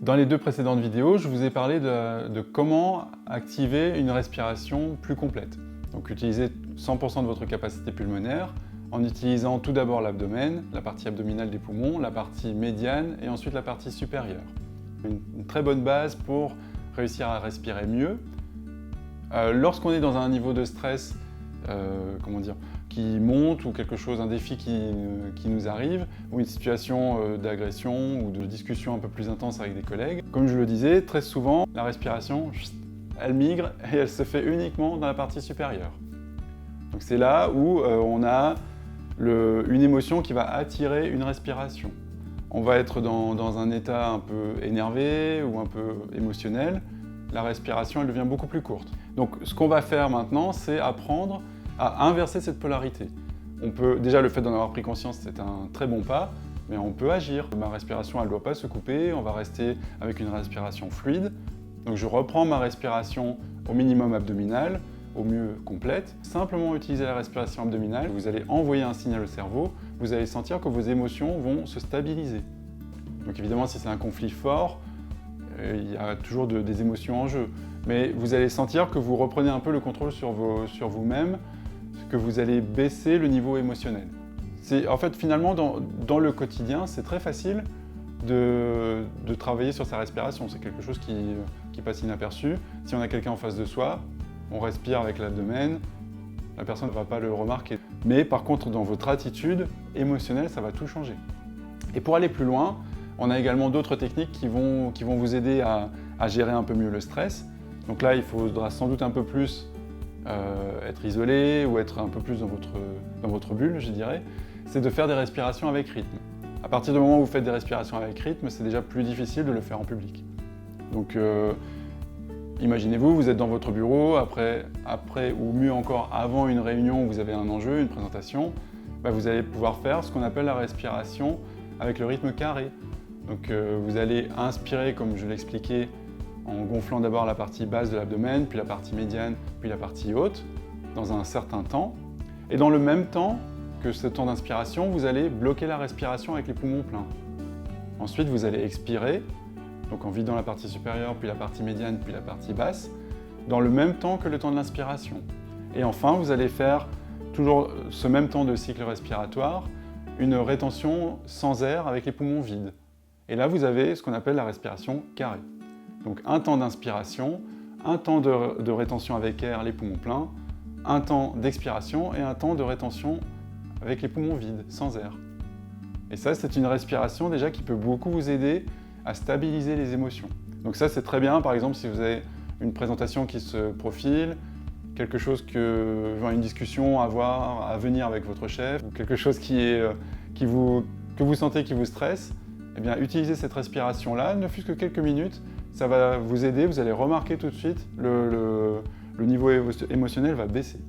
Dans les deux précédentes vidéos, je vous ai parlé de comment activer une respiration plus complète. Donc utiliser 100% de votre capacité pulmonaire en utilisant tout d'abord l'abdomen, la partie abdominale des poumons, la partie médiane et ensuite la partie supérieure. Une très bonne base pour réussir à respirer mieux. Lorsqu'on est dans un niveau de stress, qui monte ou quelque chose, un défi qui nous arrive, ou une situation d'agression ou de discussion un peu plus intense avec des collègues. Comme je le disais, très souvent, la respiration, elle migre et elle se fait uniquement dans la partie supérieure. Donc c'est là où on a une émotion qui va attirer une respiration. On va être dans un état un peu énervé ou un peu émotionnel. La respiration, elle devient beaucoup plus courte. Donc ce qu'on va faire maintenant, c'est apprendre à inverser cette polarité. Déjà, le fait d'en avoir pris conscience, c'est un très bon pas, mais on peut agir. Ma respiration, elle ne doit pas se couper, on va rester avec une respiration fluide. Donc je reprends ma respiration au minimum abdominal, au mieux complète. Simplement utiliser la respiration abdominale, vous allez envoyer un signal au cerveau, vous allez sentir que vos émotions vont se stabiliser. Donc évidemment, si c'est un conflit fort, il y a toujours des émotions en jeu. Mais vous allez sentir que vous reprenez un peu le contrôle sur vous-même, que vous allez baisser le niveau émotionnel. En fait, finalement, dans le quotidien, c'est très facile de travailler sur sa respiration. C'est quelque chose qui passe inaperçu. Si on a quelqu'un en face de soi, on respire avec l'abdomen, la personne ne va pas le remarquer. Mais par contre, dans votre attitude émotionnelle, ça va tout changer. Et pour aller plus loin, on a également d'autres techniques qui vont vous aider à gérer un peu mieux le stress. Donc là, il faudra sans doute un peu plus être isolé ou être un peu plus dans votre bulle, je dirais. C'est de faire des respirations avec rythme. À partir du moment où vous faites des respirations avec rythme, c'est déjà plus difficile de le faire en public. Donc imaginez-vous, vous êtes dans votre bureau, après ou mieux encore avant une réunion où vous avez un enjeu, une présentation, vous allez pouvoir faire ce qu'on appelle la respiration avec le rythme carré. Donc vous allez inspirer, comme je l'expliquais, en gonflant d'abord la partie basse de l'abdomen, puis la partie médiane, puis la partie haute, dans un certain temps. Et dans le même temps que ce temps d'inspiration, vous allez bloquer la respiration avec les poumons pleins. Ensuite, vous allez expirer, donc en vidant la partie supérieure, puis la partie médiane, puis la partie basse, dans le même temps que le temps de l'inspiration. Et enfin, vous allez faire toujours ce même temps de cycle respiratoire, une rétention sans air avec les poumons vides. Et là, vous avez ce qu'on appelle la respiration carrée. Donc un temps d'inspiration, un temps de rétention avec air, les poumons pleins, un temps d'expiration et un temps de rétention avec les poumons vides, sans air. Et ça, c'est une respiration déjà qui peut beaucoup vous aider à stabiliser les émotions. Donc ça, c'est très bien, par exemple, si vous avez une présentation qui se profile, quelque chose une discussion à venir avec votre chef, ou quelque chose que vous sentez qui vous stresse, eh bien, utilisez cette respiration-là, ne fût-ce que quelques minutes, ça va vous aider, vous allez remarquer tout de suite, le niveau émotionnel va baisser.